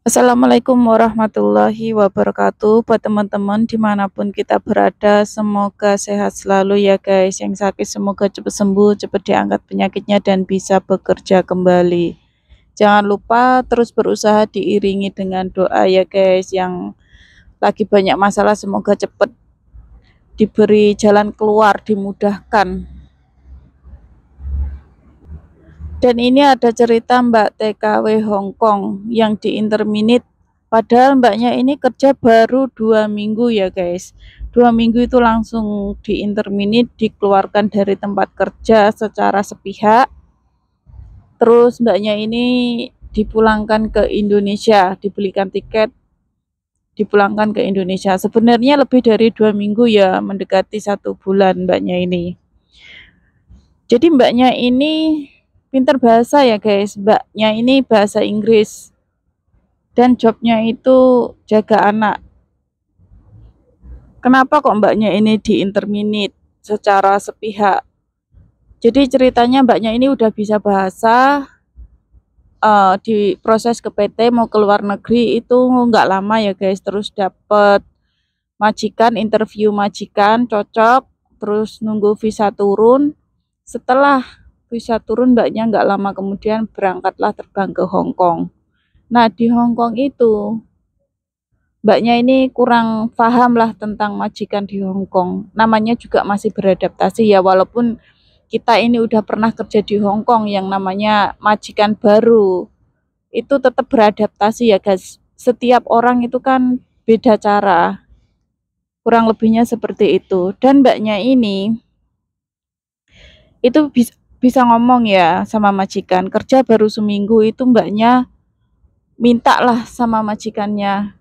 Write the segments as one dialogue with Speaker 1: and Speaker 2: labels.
Speaker 1: Assalamualaikum warahmatullahi wabarakatuh. Buat teman-teman dimanapun kita berada, semoga sehat selalu ya guys. Yang sakit semoga cepat sembuh, cepat diangkat penyakitnya dan bisa bekerja kembali. Jangan lupa terus berusaha diiringi dengan doa ya guys. Yang lagi banyak masalah semoga cepat diberi jalan keluar, dimudahkan. Dan ini ada cerita Mbak TKW Hongkong yang di interminit. Padahal mbaknya ini kerja baru 2 minggu ya guys. 2 minggu itu langsung di interminit, dikeluarkan dari tempat kerja secara sepihak. Terus mbaknya ini dipulangkan ke Indonesia, dibelikan tiket, dipulangkan ke Indonesia. Sebenarnya lebih dari 2 minggu ya, mendekati 1 bulan mbaknya ini. Jadi mbaknya ini pinter bahasa ya guys. Mbaknya ini bahasa Inggris dan jobnya itu jaga anak. Kenapa kok mbaknya ini diinterminit secara sepihak? Jadi ceritanya mbaknya ini udah bisa bahasa, diproses ke PT mau ke luar negeri itu nggak lama ya guys. Terus dapet majikan, interview majikan, cocok, terus nunggu visa turun. Setelah visa turun mbaknya nggak lama kemudian berangkatlah terbang ke Hong Kong. Nah di Hong Kong itu mbaknya ini kurang paham lah tentang majikan di Hong Kong. Namanya juga masih beradaptasi ya, walaupun kita ini udah pernah kerja di Hong Kong yang namanya majikan baru. Itu tetap beradaptasi ya guys. Setiap orang itu kan beda cara. Kurang lebihnya seperti itu. Dan mbaknya ini itu bisa ngomong ya sama majikan. Kerja baru seminggu itu mbaknya minta lah sama majikannya.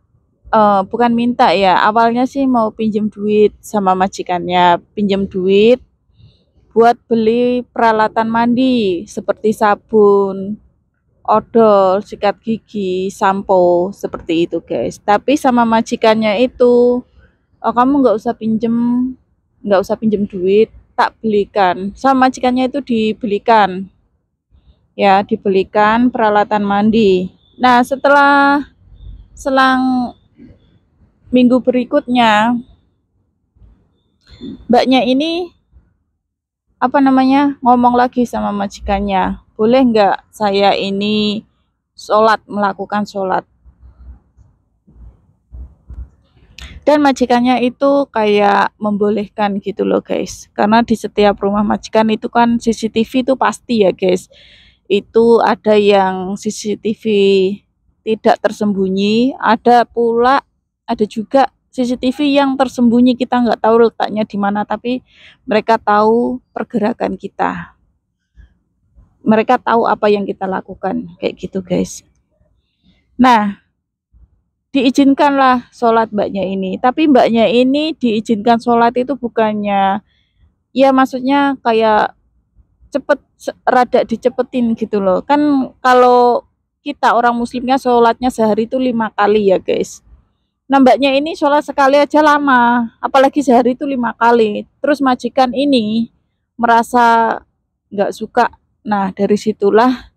Speaker 1: Bukan minta ya, awalnya sih mau pinjem duit sama majikannya, pinjem duit buat beli peralatan mandi seperti sabun, odol, sikat gigi, sampo, seperti itu guys. Tapi sama majikannya itu, "Oh, kamu nggak usah pinjem duit, tak belikan." Sama majikannya itu dibelikan, ya dibelikan peralatan mandi. Nah setelah selang minggu berikutnya, mbaknya ini ngomong lagi sama majikannya, boleh nggak saya ini melakukan sholat. Dan majikannya itu kayak membolehkan gitu loh guys, karena di setiap rumah majikan itu kan CCTV itu pasti ya guys. Itu ada yang CCTV tidak tersembunyi, ada juga CCTV yang tersembunyi, kita nggak tahu letaknya di mana, tapi mereka tahu pergerakan kita. Mereka tahu apa yang kita lakukan, kayak gitu guys. Nah, diizinkanlah sholat mbaknya ini. Tapi mbaknya ini diizinkan sholat itu bukannya, ya maksudnya kayak cepet, rada dicepetin gitu loh. Kan kalau kita orang muslimnya sholatnya sehari itu 5 kali ya guys. Nah mbaknya ini sholat sekali aja lama, apalagi sehari itu 5 kali. Terus majikan ini merasa nggak suka. Nah dari situlah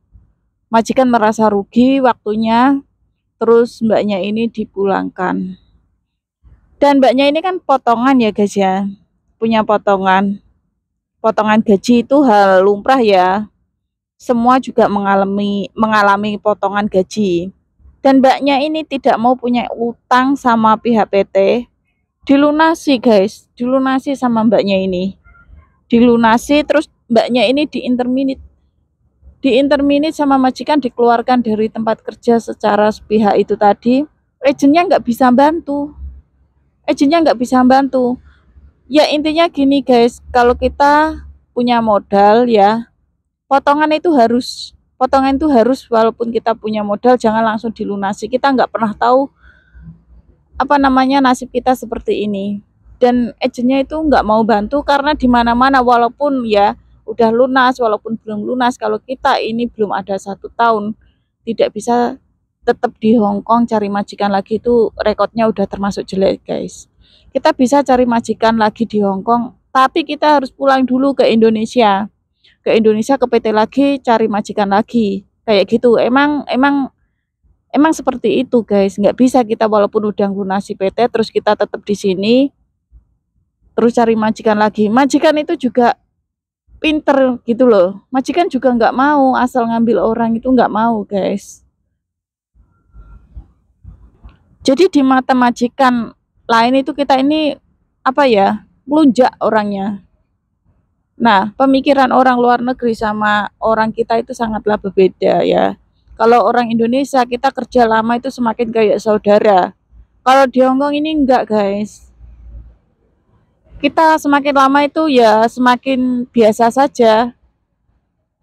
Speaker 1: majikan merasa rugi waktunya, terus mbaknya ini dipulangkan. Dan mbaknya ini kan potongan ya guys ya, punya potongan. Potongan gaji itu hal lumrah ya. Semua juga mengalami potongan gaji. Dan mbaknya ini tidak mau punya utang sama pihak PT. Dilunasi guys, dilunasi sama mbaknya ini. Dilunasi terus mbaknya ini diinterminit sama majikan, dikeluarkan dari tempat kerja secara sepihak itu tadi. Agennya nggak bisa bantu. Agennya nggak bisa bantu. Ya intinya gini guys, kalau kita punya modal ya, potongan itu harus walaupun kita punya modal jangan langsung dilunasi. Kita nggak pernah tahu nasib kita seperti ini. Dan agennya itu nggak mau bantu karena di mana-mana walaupun ya udah lunas, walaupun belum lunas, kalau kita ini belum ada 1 tahun tidak bisa, tetap di Hong Kong cari majikan lagi itu rekodnya udah termasuk jelek guys. Kita bisa cari majikan lagi di Hong Kong, tapi kita harus pulang dulu ke Indonesia. Ke PT lagi cari majikan lagi. Kayak gitu. Emang emang Emang seperti itu guys, nggak bisa kita walaupun udah lunasi PT terus kita tetap di sini terus cari majikan lagi. Majikan itu juga pinter gitu loh. Majikan juga nggak mau asal ngambil orang itu nggak mau guys. Jadi di mata majikan lain itu kita ini apa ya, melunjak orangnya. Nah, pemikiran orang luar negeri sama orang kita itu sangatlah berbeda ya. Kalau orang Indonesia kita kerja lama itu semakin kayak saudara. Kalau di Hongkong ini enggak guys. Kita semakin lama itu ya semakin biasa saja.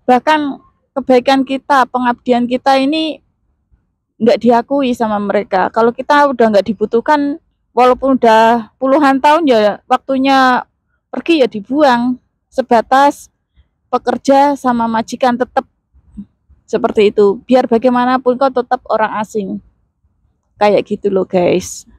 Speaker 1: Bahkan kebaikan kita, pengabdian kita ini nggak diakui sama mereka. Kalau kita udah nggak dibutuhkan, walaupun udah puluhan tahun ya waktunya pergi ya dibuang. Sebatas pekerja sama majikan tetap seperti itu. Biar bagaimanapun kau tetap orang asing. Kayak gitu loh guys.